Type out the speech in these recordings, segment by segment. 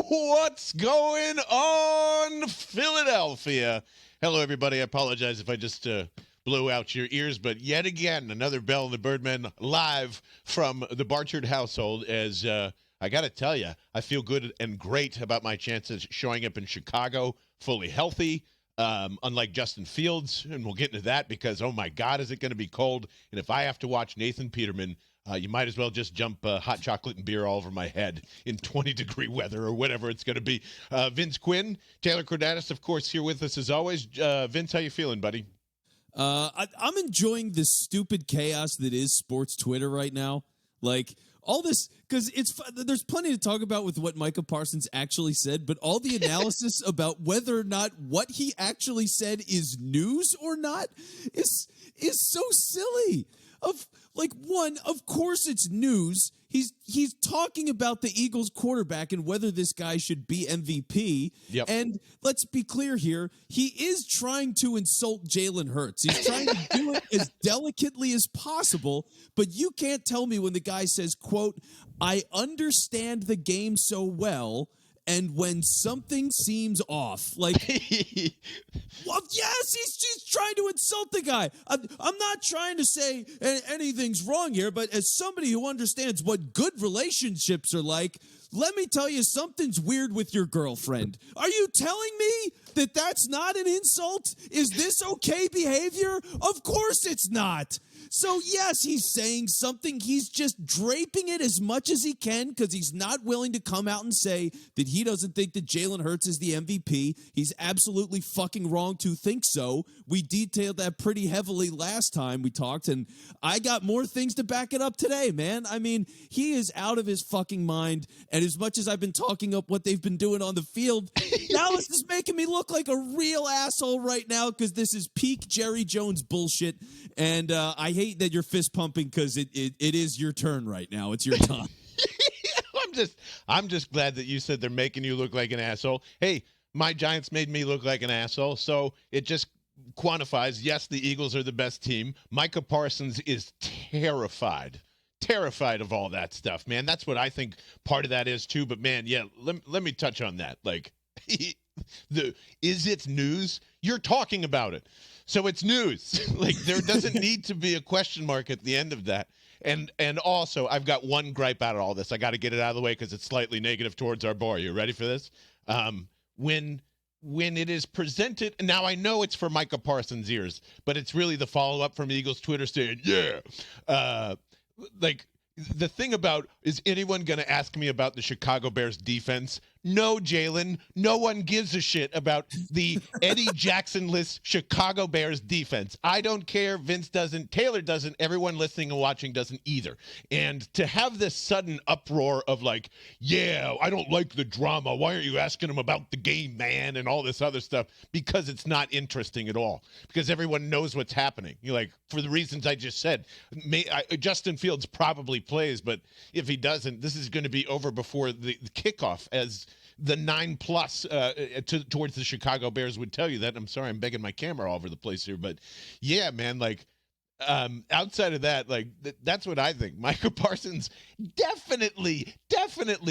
What's going on, Philadelphia? Hello, everybody. I apologize if I just blew out your ears, but yet again, another Bell the Birdmen live from the Barchard household as I got to tell you, I feel good and great about my chances showing up in Chicago fully healthy, unlike Justin Fields, and we'll get into that because, oh my God, is it going to be cold? And if I have to watch Nathan Peterman, you might as well just jump hot chocolate and beer all over my head in 20-degree weather or whatever it's going to be. Vince Quinn, Taylor Kredatus, of course, here with us as always. Vince, how you feeling, buddy? I'm enjoying this stupid chaos that is sports Twitter right now. Like, all this, because there's plenty to talk about with what Micah Parsons actually said, but all the analysis about whether or not what he actually said is news or not is so silly. Of course it's news. He's talking about the Eagles quarterback and whether this guy should be MVP. Yep. And let's be clear here, he is trying to insult Jalen Hurts. He's trying to do it as delicately as possible, but you can't tell me when the guy says, quote, "I understand the game so well, and when something seems off," like, well, yes, he's trying to insult the guy. I'm not trying to say anything's wrong here, but as somebody who understands what good relationships are like, let me tell you, something's weird with your girlfriend. Are you telling me that that's not an insult? Is this okay behavior? Of course it's not. So, yes, he's saying something. He's just draping it as much as he can because he's not willing to come out and say that he doesn't think that Jalen Hurts is the MVP. He's absolutely fucking wrong to think so. We detailed that pretty heavily last time we talked, and I got more things to back it up today, man. I mean, he is out of his fucking mind, and as much as I've been talking up what they've been doing on the field, Dallas is making me look like a real asshole right now because this is peak Jerry Jones bullshit, and I hate that you're fist pumping because it is your turn right now. It's your time. I'm just glad that you said they're making you look like an asshole. Hey, my Giants made me look like an asshole, so it just quantifies, yes, the Eagles are the best team. Micah Parsons is terrified of all that stuff, man. That's what I think part of that is too, but man, yeah, let me touch on that. Like, is it news? You're talking about it. So it's news. Like, there doesn't need to be a question mark at the end of that. And also, I've got one gripe out of all this. I got to get it out of the way because it's slightly negative towards our boy. You ready for this? When it is presented, now I know it's for Micah Parsons' ears, but it's really the follow-up from Eagles Twitter saying, yeah, like, the thing about, is anyone going to ask me about the Chicago Bears defense? No, Jalen. No one gives a shit about the Eddie Jackson-less Chicago Bears defense. I don't care. Vince doesn't. Taylor doesn't. Everyone listening and watching doesn't either. And to have this sudden uproar of like, yeah, I don't like the drama. Why aren't you asking him about the game, man? And all this other stuff. Because it's not interesting at all. Because everyone knows what's happening. You're like, for the reasons I just said. Justin Fields probably plays, but if he doesn't, this is going to be over before the kickoff, as the 9+ towards the Chicago Bears would tell you that. I'm sorry, I'm begging my camera all over the place here, but yeah, man, like, outside of that, like, that's what I think. Micah Parsons definitely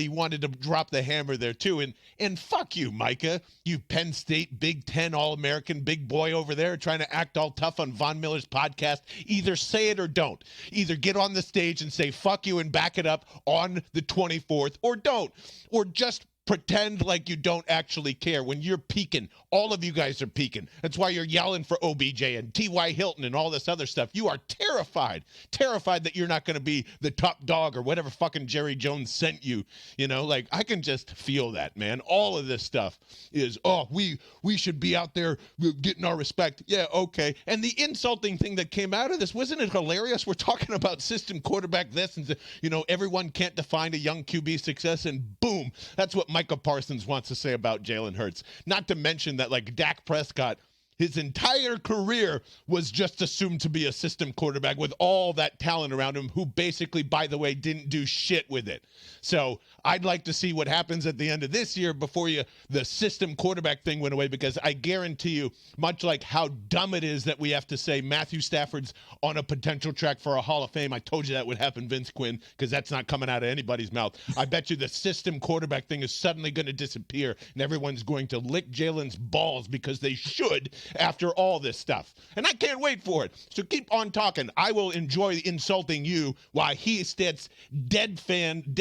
wanted to drop the hammer there too, and fuck you, Micah, you Penn State Big Ten All-American big boy over there trying to act all tough on Von Miller's podcast. Either say it or don't. Either get on the stage and say fuck you and back it up on the 24th, or don't, or just pretend like you don't actually care when you're peaking. All of you guys are peaking. That's why you're yelling for OBJ and T.Y. Hilton and all this other stuff. You are terrified that you're not going to be the top dog or whatever fucking Jerry Jones sent you. You know, like, I can just feel that, man. All of this stuff is, oh, we should be out there getting our respect. Yeah, okay. And the insulting thing that came out of this, wasn't it hilarious? We're talking about system quarterback this, and, you know, everyone can't define a young QB success, and boom, that's what Micah Parsons wants to say about Jalen Hurts. Not to mention that, like, Dak Prescott his entire career was just assumed to be a system quarterback with all that talent around him, who basically, by the way, didn't do shit with it. So I'd like to see what happens at the end of this year before the system quarterback thing went away, because I guarantee you, much like how dumb it is that we have to say Matthew Stafford's on a potential track for a Hall of Fame. I told you that would happen, Vince Quinn, because that's not coming out of anybody's mouth. I bet you the system quarterback thing is suddenly going to disappear, and everyone's going to lick Jalen's balls because they should after all this stuff. And I can't wait for it. So keep on talking. I will enjoy insulting you while he sits deadpan,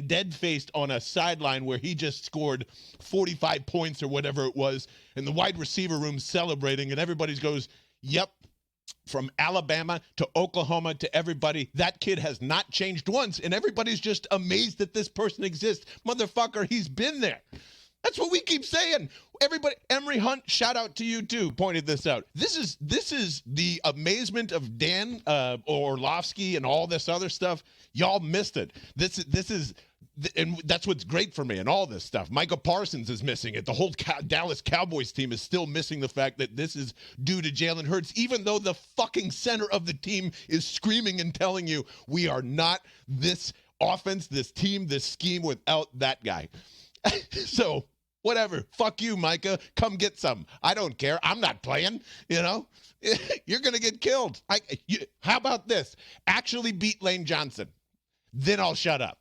dead-faced on a sideline where he just scored 45 points or whatever it was, and the wide receiver room celebrating, and everybody goes, yep, from Alabama to Oklahoma to everybody, that kid has not changed once, and everybody's just amazed that this person exists. Motherfucker, he's been there. That's what we keep saying. Everybody, Emery Hunt, shout out to you too, pointed this out. This is the amazement of Dan Orlovsky and all this other stuff. Y'all missed it. This is, and that's what's great for me and all this stuff. Micah Parsons is missing it. The whole Dallas Cowboys team is still missing the fact that this is due to Jalen Hurts, even though the fucking center of the team is screaming and telling you we are not this offense, this team, this scheme without that guy. So whatever. Fuck you, Micah. Come get some. I don't care. I'm not playing. You know, you're going to get killed. How about this? Actually beat Lane Johnson. Then I'll shut up.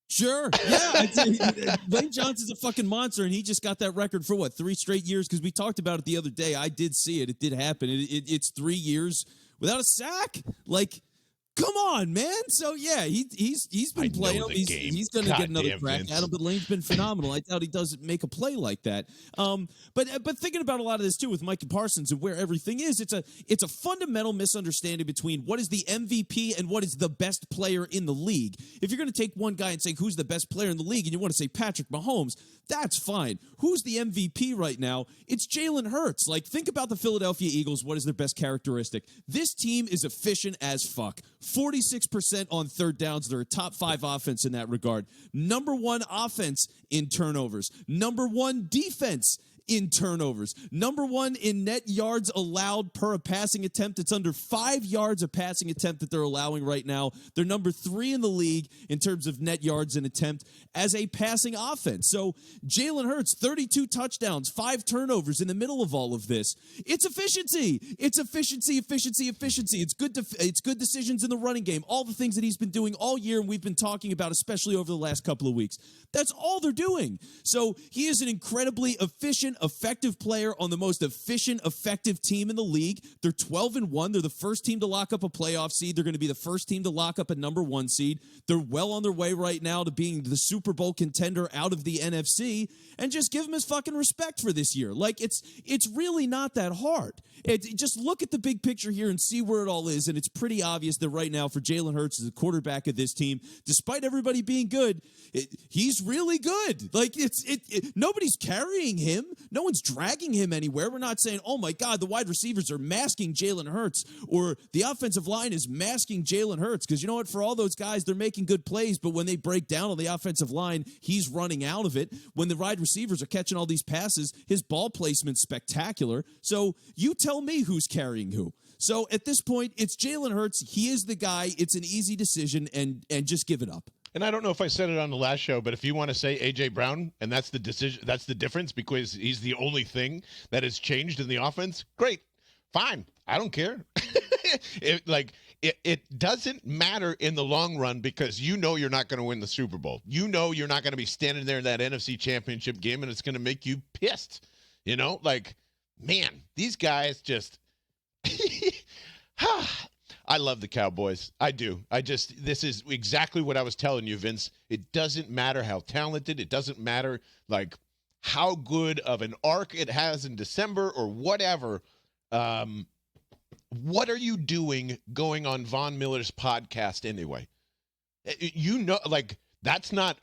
Sure. Yeah. Lane Johnson's a fucking monster, and he just got that record for 3 straight years? Because we talked about it the other day. I did see it. It did happen. It's 3 years without a sack. Like, come on, man. So, yeah, he's been playing. He's going to get another crack at him, but Lane's been phenomenal. I doubt he doesn't make a play like that. But thinking about a lot of this, too, with Micah Parsons and where everything is, it's a fundamental misunderstanding between what is the MVP and what is the best player in the league. If you're going to take one guy and say who's the best player in the league and you want to say Patrick Mahomes, that's fine. Who's the MVP right now? It's Jalen Hurts. Like, think about the Philadelphia Eagles. What is their best characteristic? This team is efficient as fuck. 46% on third downs. They're a top 5 offense in that regard. Number 1 offense in turnovers. Number 1 defense in turnovers. Number 1 in net yards allowed per a passing attempt. It's under 5 yards a passing attempt that they're allowing right now. They're number 3 in the league in terms of net yards an attempt as a passing offense. So Jalen Hurts, 32 touchdowns, 5 turnovers in the middle of all of this. It's efficiency. It's efficiency. It's good decisions in the running game. All the things that he's been doing all year and we've been talking about, especially over the last couple of weeks. That's all they're doing. So he is an incredibly efficient, effective player on the most efficient, effective team in the league. They're 12-1. They're the first team to lock up a playoff seed. They're going to be the first team to lock up a number 1 seed. They're well on their way right now to being the Super Bowl contender out of the NFC. And just give him his fucking respect for this year. Like, it's really not that hard. Just look at the big picture here and see where it all is. And it's pretty obvious that right now for Jalen Hurts as the quarterback of this team, despite everybody being good, he's really good. Like, nobody's carrying him. No one's dragging him anywhere. We're not saying, oh my God, the wide receivers are masking Jalen Hurts, or the offensive line is masking Jalen Hurts. Because you know what? For all those guys, they're making good plays, but when they break down on the offensive line, he's running out of it. When the wide receivers are catching all these passes, his ball placement's spectacular. So you tell me who's carrying who. So at this point, it's Jalen Hurts. He is the guy. It's an easy decision, and just give it up. And I don't know if I said it on the last show, but if you want to say A.J. Brown, and that's the decision, that's the difference because he's the only thing that has changed in the offense, great, fine. I don't care. It doesn't matter in the long run because you know you're not going to win the Super Bowl. You know you're not going to be standing there in that NFC Championship game, and it's going to make you pissed. You know, like, man, these guys just I love the Cowboys. I do. This is exactly what I was telling you, Vince. It doesn't matter how talented. It doesn't matter, like, how good of an arc it has in December or whatever. What are you doing going on Von Miller's podcast anyway? You know, like, that's not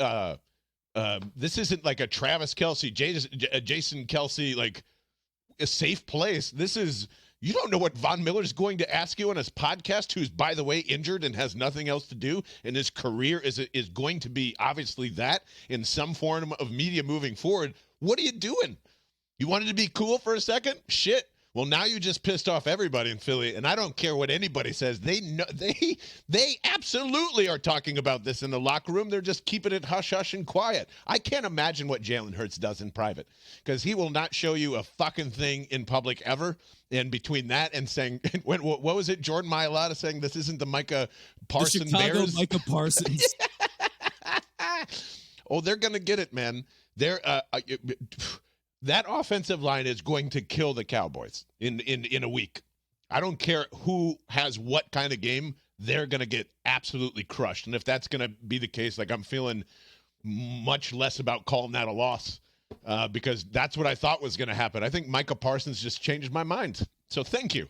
this isn't like a Travis Kelce, Jason Kelce, like, a safe place. This is, you don't know what Von Miller's going to ask you on his podcast, who's, by the way, injured and has nothing else to do, and his career is going to be obviously that in some form of media moving forward. What are you doing? You wanted to be cool for a second? Shit. Well, now you just pissed off everybody in Philly, and I don't care what anybody says. They know, they absolutely are talking about this in the locker room. They're just keeping it hush-hush and quiet. I can't imagine what Jalen Hurts does in private, because he will not show you a fucking thing in public ever. And between that and saying, what was it, Jordan Mailata saying, this isn't the Micah Parsons Bears? Micah Parsons. Oh, they're going to get it, man. They're that offensive line is going to kill the Cowboys in a week. I don't care who has what kind of game. They're going to get absolutely crushed. And if that's going to be the case, like, I'm feeling much less about calling that a loss because that's what I thought was going to happen. I think Micah Parsons just changed my mind. So thank you.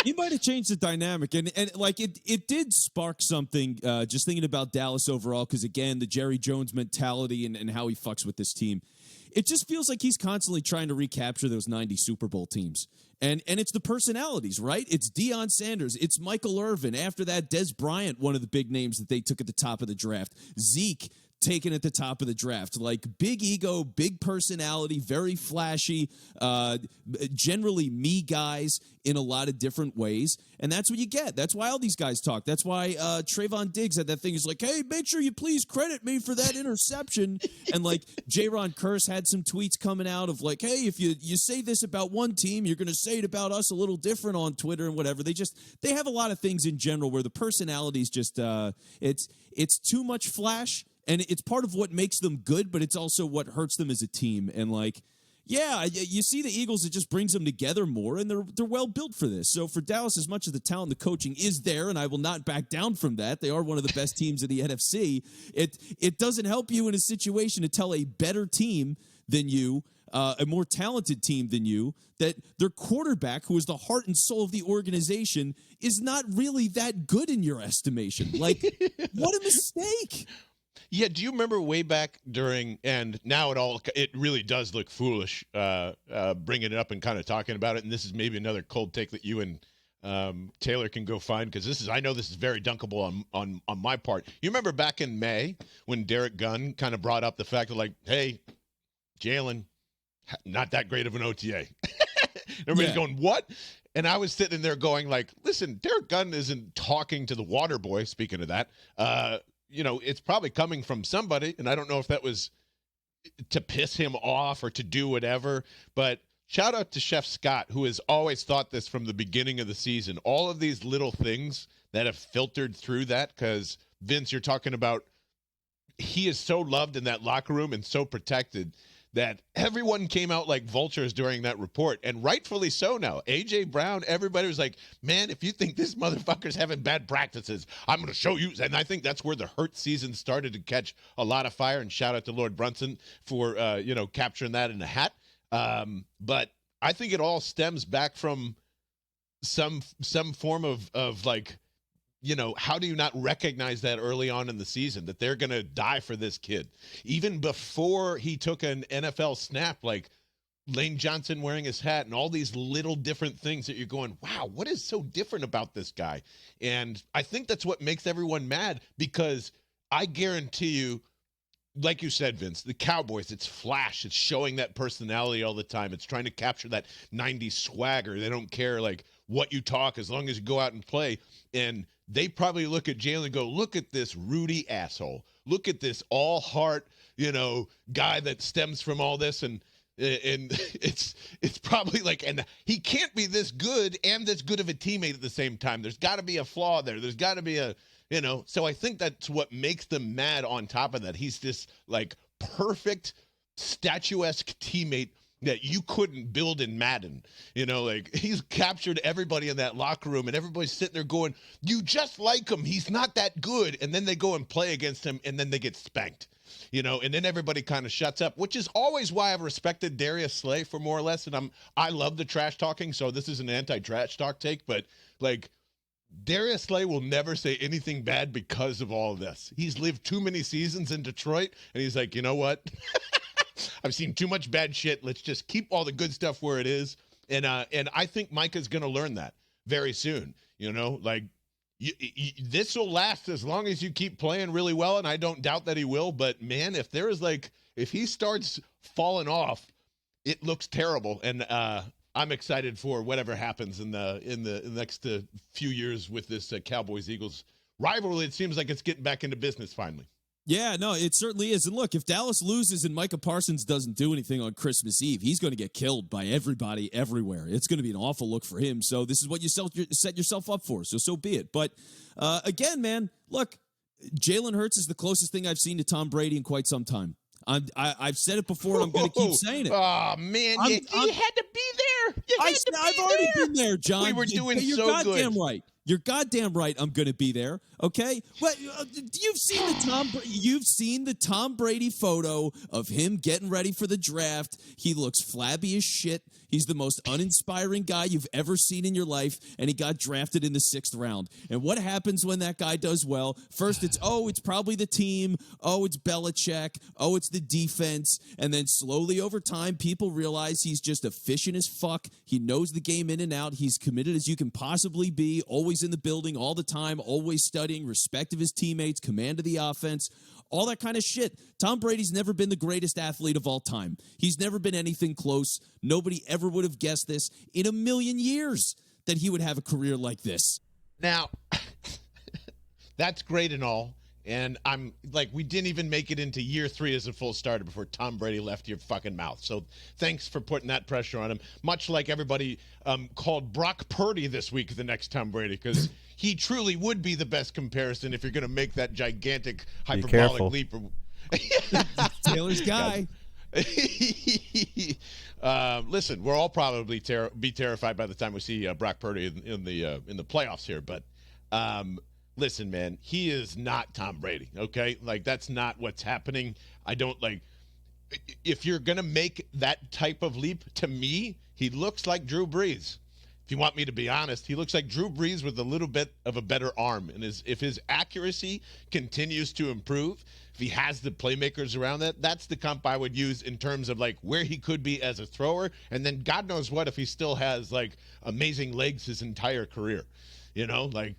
He might have changed the dynamic, and like it did spark something. Just thinking about Dallas overall, because again, the Jerry Jones mentality and how he fucks with this team. It just feels like he's constantly trying to recapture those 90 Super Bowl teams. And it's the personalities, right? It's Deion Sanders. It's Michael Irvin. After that, Des Bryant, one of the big names that they took at the top of the draft. Zeke, taken at the top of the draft. Like, big ego, big personality, very flashy, generally me guys in a lot of different ways. And that's what you get. That's why all these guys talk. That's why Trayvon Diggs had that thing. He's like, hey, make sure you please credit me for that interception. And like Jaron Kearse had some tweets coming out of like, hey, if you say this about one team, you're going to say it about us a little different on Twitter and whatever. They have a lot of things in general where the personalities just it's too much flash. And it's part of what makes them good, but it's also what hurts them as a team. And like, yeah, you see the Eagles, it just brings them together more, and they're well built for this. So for Dallas, as much as the talent, the coaching is there, and I will not back down from that. They are one of the best teams in the NFC. It doesn't help you in a situation to tell a better team than you, a more talented team than you, that their quarterback, who is the heart and soul of the organization, is not really that good in your estimation. Like, what a mistake. Yeah, do you remember way back during, and now it really does look foolish bringing it up and kind of talking about it, and this is maybe another cold take that you and Taylor can go find, because I know this is very dunkable on my part. You remember back in May when Derek Gunn kind of brought up the fact of like, hey, Jalen, not that great of an OTA. Everybody's going, what? And I was sitting there going like, listen, Derek Gunn isn't talking to the water boy, speaking of that, it's probably coming from somebody, and I don't know if that was to piss him off or to do whatever, but shout out to Chef Scott, who has always thought this from the beginning of the season. All of these little things that have filtered through that, because, Vince, you're talking about he is so loved in that locker room and so protected that everyone came out like vultures during that report, and rightfully so now. A.J. Brown, everybody was like, man, if you think this motherfucker's having bad practices, I'm going to show you. And I think that's where the Hurt season started to catch a lot of fire, and shout out to Lord Brunson for, capturing that in a hat. But I think it all stems back from some form of like, how do you not recognize that early on in the season, that they're going to die for this kid? Even before he took an NFL snap, like Lane Johnson wearing his hat and all these little different things that you're going, wow, what is so different about this guy? And I think that's what makes everyone mad, because I guarantee you, like you said, Vince, the Cowboys, it's flash. It's showing that personality all the time. It's trying to capture that 90s swagger. They don't care like what you talk as long as you go out and play. And they probably look at Jalen and go, look at this Rudy asshole. Look at this all heart, guy that stems from all this. And it's probably like, and he can't be this good and this good of a teammate at the same time. There's got to be a flaw there. There's got to be so I think that's what makes them mad. On top of that, he's this like perfect statuesque teammate that you couldn't build in Madden. Like, he's captured everybody in that locker room, and everybody's sitting there going, you just like him. He's not that good. And then they go and play against him, and then they get spanked, and then everybody kind of shuts up, which is always why I've respected Darius Slay for more or less. And I love the trash talking. So this is an anti-trash talk take, but like, Darius Slay will never say anything bad because of all of this. He's lived too many seasons in Detroit, and he's like, you know what? I've seen too much bad shit. Let's just keep all the good stuff where it is. And I think Micah's going to learn that very soon. Like, this will last as long as you keep playing really well, and I don't doubt that he will. But man, if he starts falling off it looks terrible, and I'm excited for whatever happens in the next few years with this Cowboys-Eagles rivalry. It seems like it's getting back into business finally. Yeah, no, it certainly is. And look, if Dallas loses and Micah Parsons doesn't do anything on Christmas Eve, he's going to get killed by everybody everywhere. It's going to be an awful look for him. So this is what you set yourself up for. So be it. But again, man, look, Jalen Hurts is the closest thing I've seen to Tom Brady in quite some time. I've said it before, and I'm going to keep saying it. Oh, man, you had to be there. I've already been there, John. We were doing You're so good. Goddamn right. You're goddamn right. I'm going to be there. Okay, but you've seen the Tom Brady photo of him getting ready for the draft. He looks flabby as shit. He's the most uninspiring guy you've ever seen in your life, and he got drafted in the 6th round. And what happens when that guy does well? First, it's probably the team. Oh, it's Belichick. Oh, it's the defense. And then slowly over time, people realize he's just efficient as fuck. He knows the game in and out. He's committed as you can possibly be. Always in the building, all the time. Always studying. Respect of his teammates. Command of the offense. All that kind of shit. Tom Brady's never been the greatest athlete of all time. He's never been anything close. Nobody ever would have guessed this in a million years that he would have a career like this. Now, that's great and all. And I'm like, we didn't even make it into year 3 as a full starter before Tom Brady left your fucking mouth. So thanks for putting that pressure on him. Much like everybody called Brock Purdy this week the next Tom Brady, because he truly would be the best comparison if you're going to make that gigantic hyperbolic leap. Taylor's guy. Listen, we're all probably be terrified by the time we see Brock Purdy in the playoffs here, but listen, man, he is not Tom Brady, okay? Like, that's not what's happening. I don't, like, if you're going to make that type of leap, to me, he looks like Drew Brees. If you want me to be honest, he looks like Drew Brees with a little bit of a better arm. And if his accuracy continues to improve, if he has the playmakers around that, that's the comp I would use in terms of, like, where he could be as a thrower. And then God knows what if he still has, like, amazing legs his entire career. You know, like,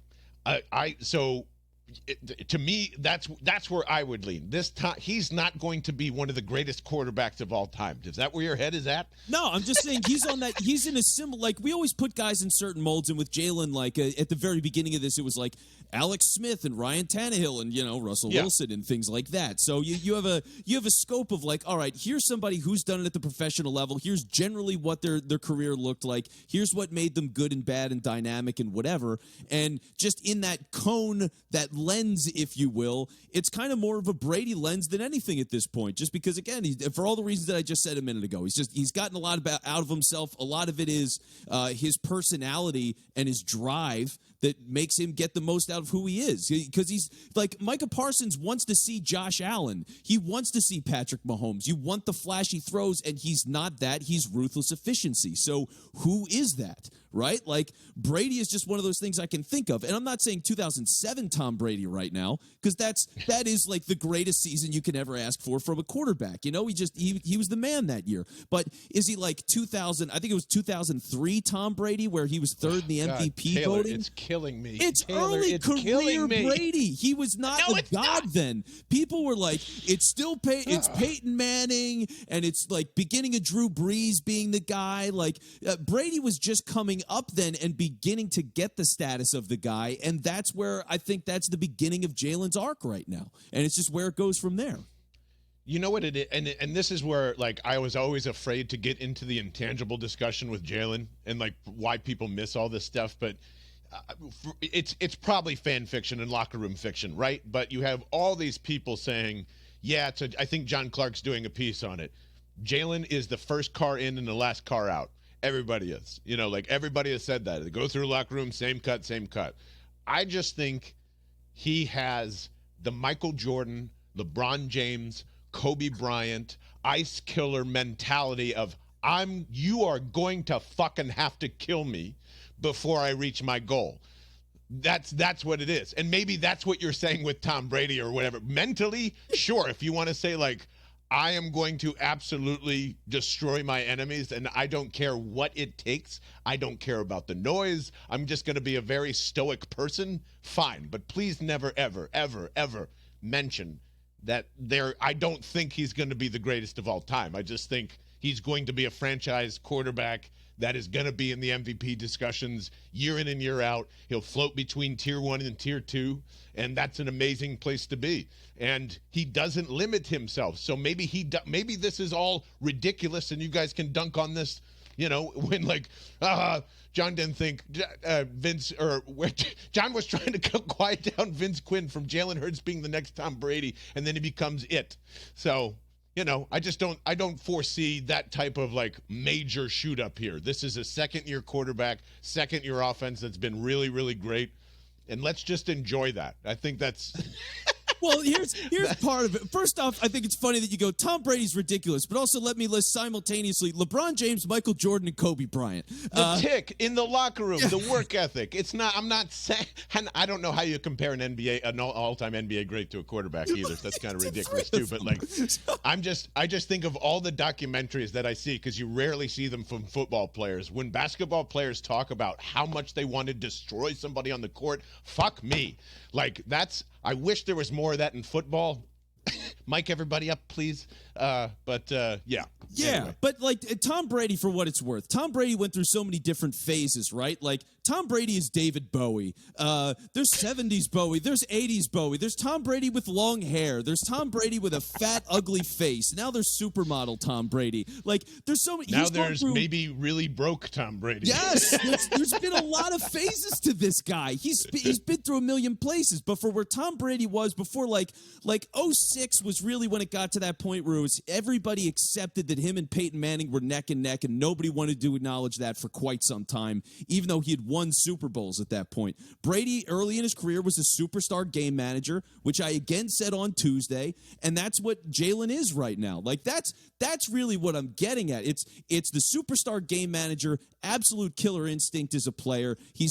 to me, that's where I would lean. This time, he's not going to be one of the greatest quarterbacks of all time. Is that where your head is at? No, I'm just saying he's on that. He's in a similar, like, we always put guys in certain molds, and with Jalen, like, at the very beginning of this, it was like Alex Smith and Ryan Tannehill and, Russell Wilson and things like that. So you have a scope of, like, all right, here's somebody who's done it at the professional level. Here's generally what their career looked like. Here's what made them good and bad and dynamic and whatever. And just in that cone, that lens, if you will, it's kind of more of a Brady lens than anything at this point. Just because, again, for all the reasons that I just said a minute ago, he's gotten a lot out of himself. A lot of it is his personality and his drive that makes him get the most out of who he is. Because he's like, Micah Parsons wants to see Josh Allen. He wants to see Patrick Mahomes. You want the flashy throws, and he's not that. He's ruthless efficiency. So who is that? Right? Like, Brady is just one of those things I can think of. And I'm not saying 2007 Tom Brady right now, because that is like the greatest season you can ever ask for from a quarterback. He was the man that year. But is he like 2000? I think it was 2003 Tom Brady, where he was third in the MVP Taylor, voting. it's killing me. It's Taylor, early career Brady. He was not a god then. People were like, it's Peyton Manning, and it's like beginning of Drew Brees being the guy. Like, Brady was just coming up then and beginning to get the status of the guy, and that's where I think that's the beginning of Jalen's arc right now, and it's just where it goes from there. You know what it is, and this is where, like, I was always afraid to get into the intangible discussion with Jalen and, like, why people miss all this stuff, but it's probably fan fiction and locker room fiction, right? But you have all these people saying, yeah, I think John Clark's doing a piece on it. Jalen is the first car in and the last car out. Everybody is. Like, everybody has said that. They go through the locker room, same cut, same cut. I just think he has the Michael Jordan, LeBron James, Kobe Bryant, ice killer mentality of, you are going to fucking have to kill me before I reach my goal. That's what it is. And maybe that's what you're saying with Tom Brady or whatever. Mentally, sure, if you want to say, like, I am going to absolutely destroy my enemies, and I don't care what it takes. I don't care about the noise. I'm just going to be a very stoic person. Fine. But please never, ever, ever, ever mention that I don't think he's going to be the greatest of all time. I just think He's going to be a franchise quarterback that is going to be in the MVP discussions year in and year out. He'll float between tier 1 and tier 2, and that's an amazing place to be. And he doesn't limit himself. So maybe maybe this is all ridiculous, and you guys can dunk on this, when John didn't think John was trying to quiet down Vince Quinn from Jalen Hurts being the next Tom Brady, and then he becomes it. So I don't foresee that type of major shoot up here. This is a second-year quarterback, second-year offense that's been really, really great, and let's just enjoy that. I think that's. Well, here's part of it. First off, I think it's funny that you go, Tom Brady's ridiculous, but also let me list simultaneously LeBron James, Michael Jordan, and Kobe Bryant. The tick in the locker room, the work ethic. It's not. I'm not saying. I don't know how you compare an all-time NBA great to a quarterback either. That's kind of ridiculous too. But I just think of all the documentaries that I see, because you rarely see them from football players. When basketball players talk about how much they want to destroy somebody on the court, fuck me. I wish there was more of that in football. Mic everybody up, please. Yeah. Yeah, anyway. but Tom Brady, for what it's worth, Tom Brady went through so many different phases, right? Tom Brady is David Bowie. There's 70s Bowie. There's 80s Bowie. There's Tom Brady with long hair. There's Tom Brady with a fat, ugly face. Now there's supermodel Tom Brady. There's so many. Now there's maybe really broke Tom Brady. Yes, there's been a lot of phases to this guy. He's been through a million places. But for where Tom Brady was before, 06 was really when it got to that point where everybody accepted that him and Peyton Manning were neck and neck, and nobody wanted to acknowledge that for quite some time, even though he had won Super Bowls at that point. Brady, early in his career, was a superstar game manager, which I again said on Tuesday, and that's what Jalen is right now. That's really what I'm getting at. It's the superstar game manager, absolute killer instinct as a player. He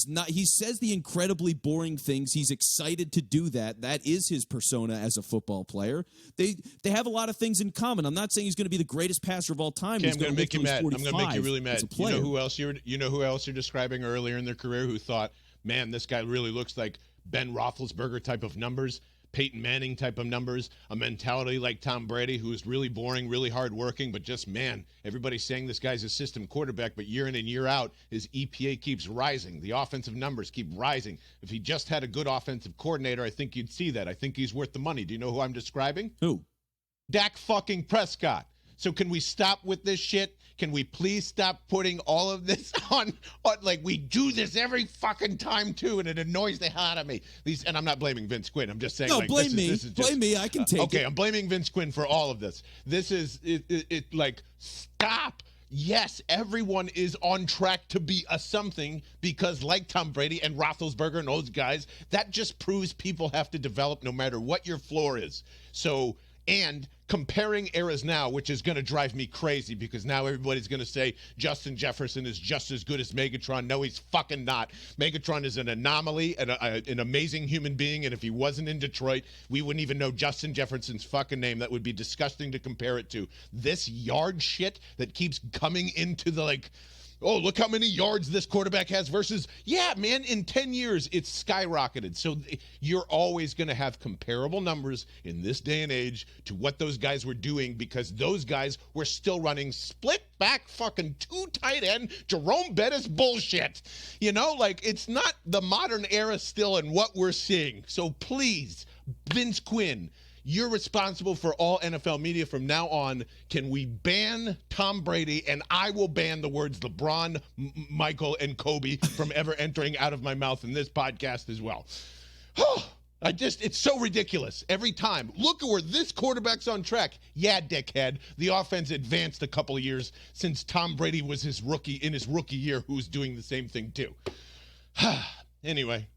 says the incredibly boring things. He's excited to do that. That is his persona as a football player. They have a lot of things in common. I'm not saying he's going to be the greatest passer of all time. Okay, I'm going to make you mad. I'm going to make you really mad. You know who else you're describing earlier in their career who thought, man, this guy really looks like Ben Roethlisberger type of numbers, Peyton Manning type of numbers, a mentality like Tom Brady, who is really boring, really hardworking, but just, man, everybody's saying this guy's a system quarterback, but year in and year out, his EPA keeps rising. The offensive numbers keep rising. If he just had a good offensive coordinator, I think you'd see that. I think he's worth the money. Do you know who I'm describing? Who? Dak fucking Prescott. So can we stop with this shit? Can we please stop putting all of this on we do this every fucking time too, and it annoys the hell out of me. And I'm not blaming Vince Quinn. I'm just saying, no, blame me. Blame me. I can take it. Okay, I'm blaming Vince Quinn for all of this. This is stop. Yes, everyone is on track to be a something because, like Tom Brady and Roethlisberger and those guys, that just proves people have to develop no matter what your floor is. So. And comparing eras now, which is going to drive me crazy because now everybody's going to say Justin Jefferson is just as good as Megatron. No, he's fucking not. Megatron is an anomaly, an amazing human being, and if he wasn't in Detroit, we wouldn't even know Justin Jefferson's fucking name. That would be disgusting to compare it to. This yard shit that keeps coming into the oh, look how many yards this quarterback has versus, yeah, man, in 10 years, it's skyrocketed. So you're always going to have comparable numbers in this day and age to what those guys were doing because those guys were still running split back fucking 2 tight end Jerome Bettis bullshit. It's not the modern era still in what we're seeing. So please, Vince Quinn, you're responsible for all NFL media from now on. Can we ban Tom Brady? And I will ban the words LeBron, Michael, and Kobe from ever entering out of my mouth in this podcast as well. It's so ridiculous every time. Look at where this quarterback's on track. Yeah, dickhead. The offense advanced a couple of years since Tom Brady was in his rookie year, who's doing the same thing too. Anyway,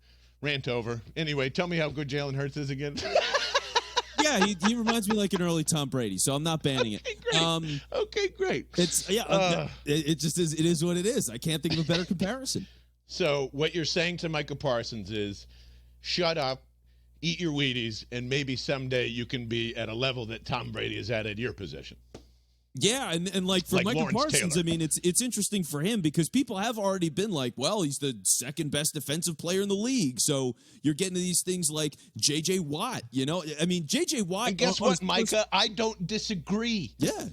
rant over. Anyway, tell me how good Jalen Hurts is again. Yeah, he reminds me like an early Tom Brady, so I'm not banning it. Okay, great. It just is. It is what it is. I can't think of a better comparison. So what you're saying to Micah Parsons is, shut up, eat your Wheaties, and maybe someday you can be at a level that Tom Brady is at your position. Yeah, and for Micah Parsons, Taylor. I mean, it's interesting for him because people have already been like, well, he's the second best defensive player in the league. So you're getting to these things like J.J. Watt, I mean, J.J. Watt. And guess what, Micah? I don't disagree. Yeah.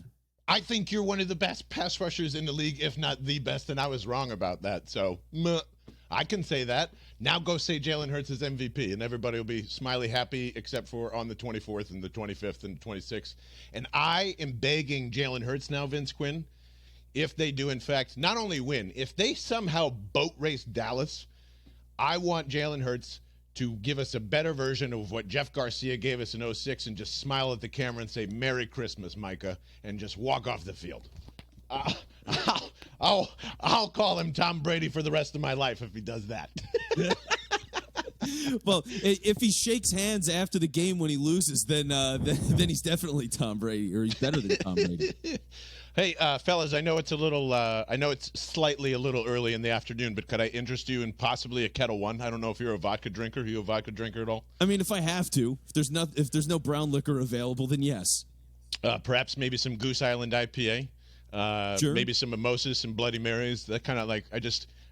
I think you're one of the best pass rushers in the league, if not the best, and I was wrong about that. So I can say that. Now go say Jalen Hurts is MVP, and everybody will be smiley happy, except for on the 24th and the 25th and the 26th. And I am begging Jalen Hurts now, Vince Quinn, if they do, in fact, not only win, if they somehow boat race Dallas, I want Jalen Hurts to give us a better version of what Jeff Garcia gave us in 2006 and just smile at the camera and say, Merry Christmas, Micah, and just walk off the field. I'll call him Tom Brady for the rest of my life if he does that. Well, if he shakes hands after the game when he loses, then he's definitely Tom Brady, or he's better than Tom Brady. Hey, fellas, I know it's slightly a little early in the afternoon, but could I interest you in possibly a Kettle One? I don't know if you're a vodka drinker. Are you a vodka drinker at all? I mean, if I have to, if there's no brown liquor available, then yes. Perhaps maybe some Goose Island IPA. Sure. Maybe some mimosas, some Bloody Marys. That kind of I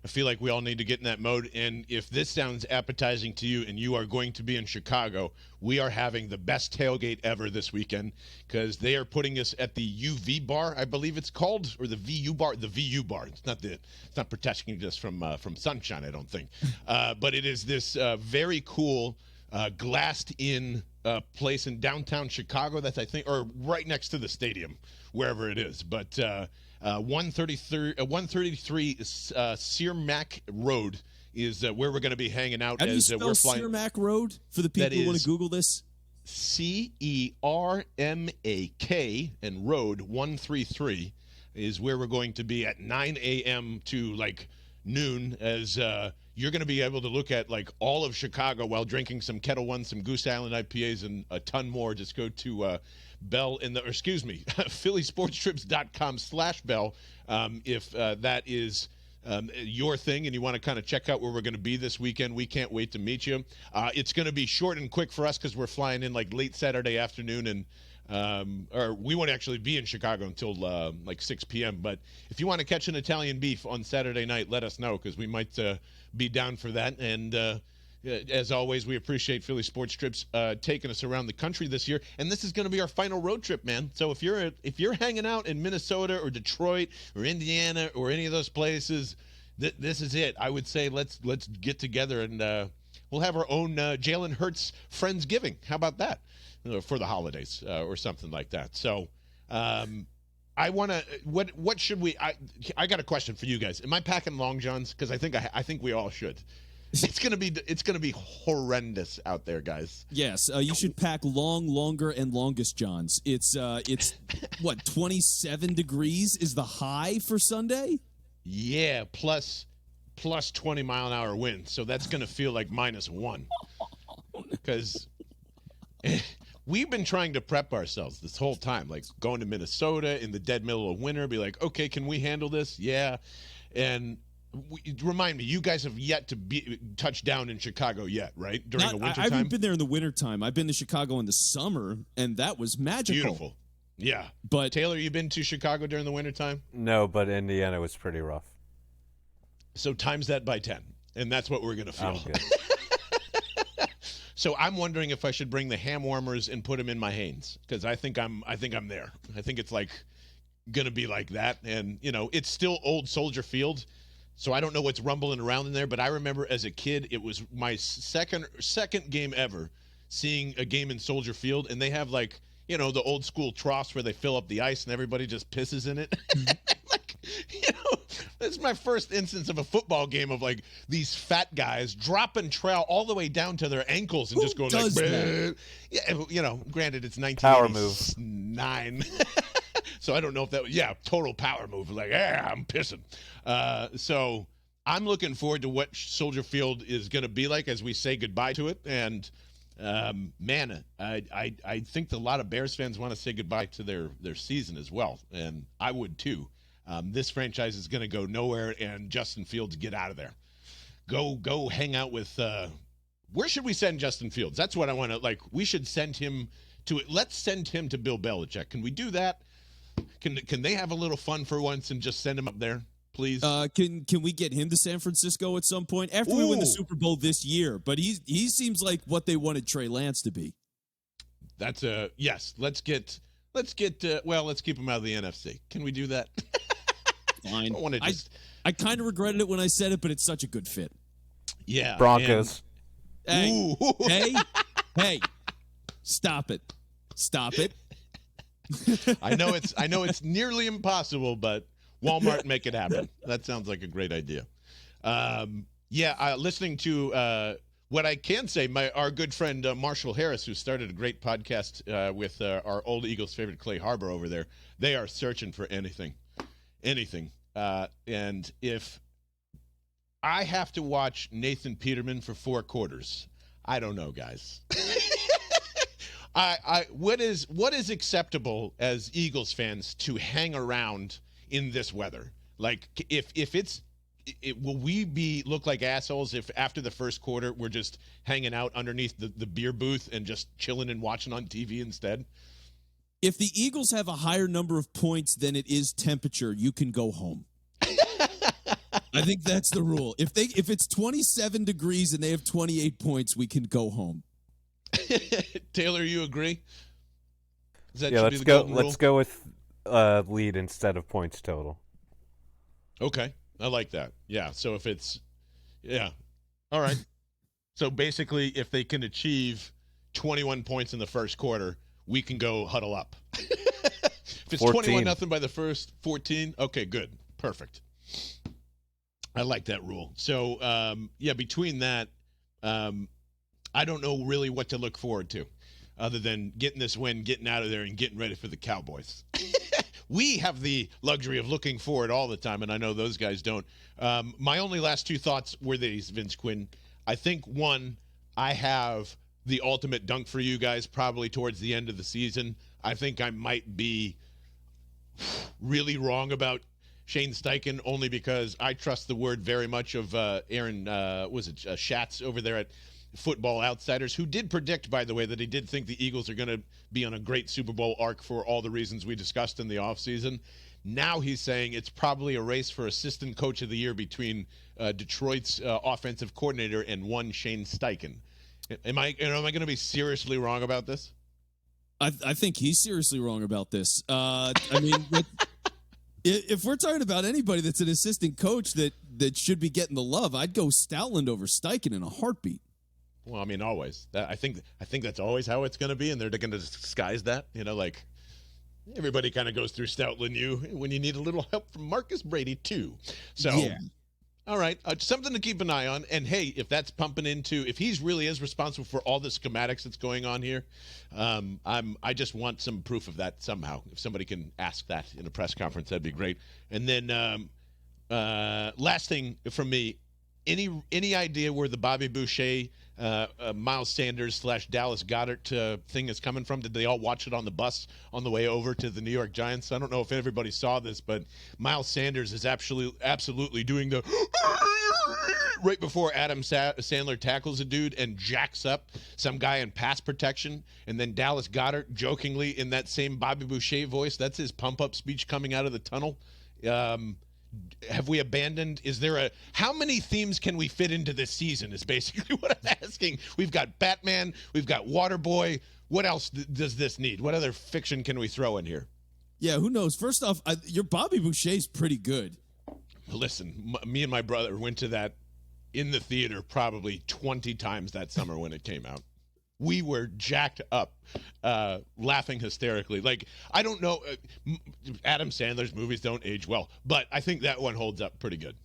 feel like we all need to get in that mode. And if this sounds appetizing to you and you are going to be in Chicago, we are having the best tailgate ever this weekend because they are putting us at the UV bar, I believe it's called, or the VU bar. The VU bar. It's not protecting us from sunshine, I don't think. But it is this very cool glassed-in place in downtown Chicago. That's, I think, or right next to the stadium, wherever it is. But 133 Searmack Road is where we're going to be hanging out. How do you spell Searmack Road for the people who want to Google this? Cermak and Road 133 is where we're going to be at 9 a.m. to noon as you're going to be able to look at all of Chicago while drinking some Kettle One, some Goose Island IPAs, and a ton more. Just go to phillysportstrips.com/Bell if that is your thing and you want to kind of check out where we're going to be this weekend. We can't wait to meet you. It's going to be short and quick for us because we're flying in late Saturday afternoon, and or we won't actually be in Chicago until 6 p.m. But if you want to catch an Italian beef on Saturday night, let us know because we might be down for that. And as always, we appreciate Philly Sports Trips taking us around the country this year. And this is going to be our final road trip, man. So if you're hanging out in Minnesota or Detroit or Indiana or any of those places, this is it. I would say let's get together and we'll have our own Jalen Hurts Friendsgiving. How about that? For the holidays or something like that. So I want to what should we I got a question for you guys. Am I packing long johns? Because I think we all should. It's gonna be horrendous out there, guys. Yes, you should pack longer, and longest johns. It's what 27 degrees is the high for Sunday. Yeah, plus 20 mile an hour wind. So that's gonna feel like -1 because we've been trying to prep ourselves this whole time, going to Minnesota in the dead middle of winter. Be like, okay, can we handle this? Yeah, and. Remind me, you guys have yet to be touched down in Chicago yet, right? During the winter time? I haven't been there in the wintertime. I've been to Chicago in the summer, and that was magical. Beautiful. Yeah. But Taylor, you been to Chicago during the wintertime? No, but Indiana was pretty rough. So times that by 10, and that's what we're going to feel. So I'm wondering if I should bring the ham warmers and put them in my Hanes, because I think I'm there. I think it's going to be like that, and it's still old Soldier Field. So I don't know what's rumbling around in there, but I remember as a kid, it was my second game ever seeing a game in Soldier Field, and they have the old school troughs where they fill up the ice and everybody just pisses in it. This is my first instance of a football game of these fat guys dropping trowel all the way down to their ankles and just going that? Yeah, granted it's 1989. Power move. So I don't know if total power move. I'm pissing. So I'm looking forward to what Soldier Field is going to be like as we say goodbye to it. And man, I think a lot of Bears fans want to say goodbye to their season as well, and I would too. This franchise is going to go nowhere, and Justin Fields, get out of there. Go hang out with. Where should we send Justin Fields? That's what I want to We should send him to. Let's send him to Bill Belichick. Can we do that? Can they have a little fun for once and just send him up there, please? Can we get him to San Francisco at some point after we win the Super Bowl this year? But he seems like what they wanted Trey Lance to be. That's yes. Let's get let's keep them out of the NFC. Can we do that? Fine. I I kind of regretted it when I said it, but it's such a good fit. Yeah. Broncos. Hey, hey, stop it. I know it's nearly impossible, but Walmart make it happen. That sounds like a great idea. Listening to what I can say, our good friend Marshall Harris, who started a great podcast with our old Eagles favorite Clay Harbor over there, they are searching for anything. And if I have to watch Nathan Peterman for 4 quarters, I don't know, guys. What is acceptable as Eagles fans to hang around in this weather? Like, will we look like assholes if after the first quarter we're just hanging out underneath the beer booth and just chilling and watching on TV instead? If the Eagles have a higher number of points than it is temperature, you can go home. I think that's the rule. If it's 27 degrees and they have 28 points, we can go home. Taylor, you agree? Let's go with lead instead of points total. Okay, I like that. Yeah, so if it's all right. So basically, if they can achieve 21 points in the first quarter, we can go huddle up. If it's 21-0 by the first 14, okay, good, perfect. I like that rule. So between that, I don't know really what to look forward to other than getting this win, getting out of there, and getting ready for the Cowboys. We have the luxury of looking forward all the time, and I know those guys don't. My only last 2 thoughts were these, Vince Quinn. I think, one, I have the ultimate dunk for you guys probably towards the end of the season. I think I might be really wrong about Shane Steichen only because I trust the word very much of Aaron, Schatz over there at Football Outsiders, who did predict, by the way, that he did think the Eagles are going to be on a great Super Bowl arc for all the reasons we discussed in the offseason. Now he's saying it's probably a race for assistant coach of the year between Detroit's offensive coordinator and one Shane Steichen. Am I going to be seriously wrong about this? I think he's seriously wrong about this. I mean, if we're talking about anybody that's an assistant coach that should be getting the love, I'd go Stoutland over Steichen in a heartbeat. Well, I mean, always. I think that's always how it's going to be, and they're going to disguise that. Like everybody kind of goes through Stoutland when you need a little help from Marcus Brady too. So, yeah. All right, something to keep an eye on. And hey, if that's pumping if he really is responsible for all the schematics that's going on here, I just want some proof of that somehow. If somebody can ask that in a press conference, that'd be great. And then last thing from me, any idea where the Bobby Boucher, Miles Sanders / Dallas Goedert thing is coming from? Did they all watch it on the bus on the way over to the New York Giants? I don't know if everybody saw this, but Miles Sanders is absolutely doing the right before Adam Sandler tackles a dude and jacks up some guy in pass protection, and then Dallas Goedert jokingly in that same Bobby Boucher voice, that's his pump-up speech coming out of the tunnel. Have we abandoned? How many themes can we fit into this season is basically what I'm asking. We've got Batman, we've got Waterboy. What else does this need? What other fiction can we throw in here? Yeah, who knows? First off, your Bobby Boucher's pretty good. Listen, me and my brother went to that in the theater probably 20 times that summer when it came out. We were jacked up, laughing hysterically. Like, I don't know, Adam Sandler's movies don't age well, but I think that one holds up pretty good.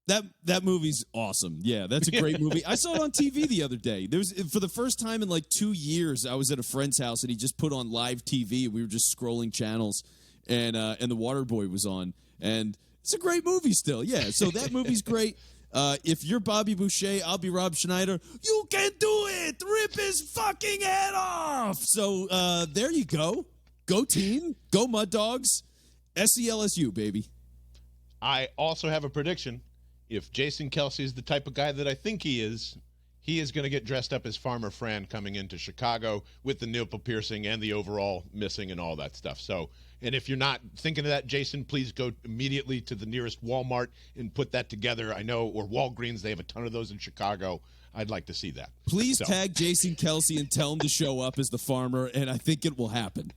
That movie's awesome. Yeah, that's a great movie. I saw it on TV the other day. For the first time in like 2 years, I was at a friend's house and he just put on live TV. We were just scrolling channels, and the Waterboy was on, and it's a great movie still. Yeah, so that movie's great. If you're Bobby Boucher, I'll be Rob Schneider. You can do it! Rip his fucking head off! So there you go. Go team. Go Mud Dogs. SELSU, baby. I also have a prediction. If Jason Kelce is the type of guy that I think he is going to get dressed up as Farmer Fran coming into Chicago with the nipple piercing and the overall missing and all that stuff. So, and if you're not thinking of that, Jason, please go immediately to the nearest Walmart and put that together. I know, or Walgreens, they have a ton of those in Chicago. I'd like to see that. Please tag Jason Kelce and tell him to show up as the farmer, and I think it will happen.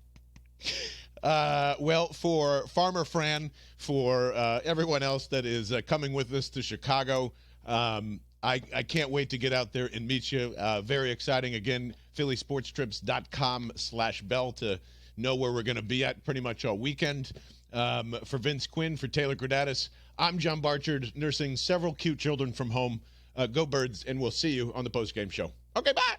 Well, for Farmer Fran, for everyone else that is coming with us to Chicago, I can't wait to get out there and meet you. Very exciting. Again, phillysportstrips.com/Bell to know where we're going to be at pretty much all weekend. For Vince Quinn, for Taylor Kredatus, I'm John Barchard, nursing several cute children from home. Go Birds, and we'll see you on the postgame show. Okay, bye.